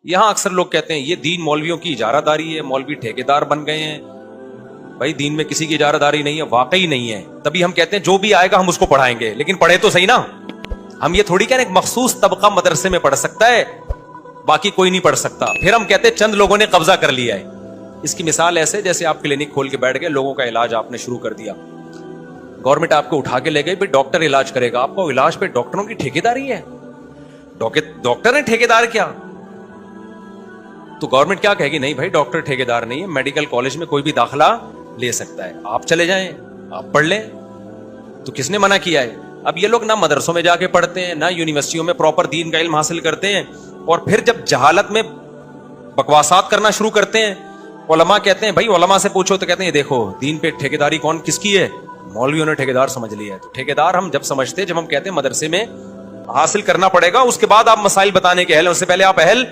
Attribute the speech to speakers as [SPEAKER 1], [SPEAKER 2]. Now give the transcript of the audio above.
[SPEAKER 1] یہاں اکثر لوگ کہتے ہیں یہ دین مولویوں کی اجارہ داری ہے، مولوی ٹھیکیدار بن گئے ہیں. بھائی دین میں کسی کی اجارہ داری نہیں ہے، واقعی نہیں ہے. تبھی ہم کہتے ہیں جو بھی آئے گا ہم اس کو پڑھائیں گے، لیکن پڑھے تو صحیح نا. ہم یہ تھوڑی کہہ رہے ہیں ایک مخصوص طبقہ مدرسے میں پڑھ سکتا ہے، باقی کوئی نہیں پڑھ سکتا. پھر ہم کہتے ہیں چند لوگوں نے قبضہ کر لیا ہے. اس کی مثال ایسے جیسے آپ کلینک کھول کے بیٹھ گئے، لوگوں کا علاج آپ نے شروع کر دیا، گورنمنٹ آپ کو اٹھا کے لے گئی، بھائی ڈاکٹر علاج کرے گا. آپ کو علاج پہ ڈاکٹروں کی ٹھیکیداری ہے؟ ڈاکٹر نے ٹھیکیدار کیا؟ تو گورنمنٹ کیا کہے گی؟ نہیں بھائی ڈاکٹر ٹھیکیدار نہیں ہے، میڈیکل کالج میں کوئی بھی داخلہ لے سکتا ہے، آپ چلے جائیں آپ پڑھ لیں. تو کس نے منع کیا ہے؟ اب یہ لوگ نہ مدرسوں میں جا کے پڑھتے ہیں، نہ یونیورسٹیوں میں پراپر دین کا علم حاصل کرتے ہیں، اور پھر جب جہالت میں بکواسات کرنا شروع کرتے ہیں. علماء کہتے ہیں بھائی علماء سے پوچھو تو کہتے ہیں دیکھو دین پہ ٹھیکیداری کون کس کی ہے؟ مولویوں نے ٹھیکیدار سمجھ لیا ہے. تو ٹھیکیدار ہم جب سمجھتے ہیں جب ہم کہتے ہیں مدرسے میں حاصل کرنا پڑے گا، اس کے بعد آپ مسائل بتانے کے اہل، اس سے پہلے آپ اہل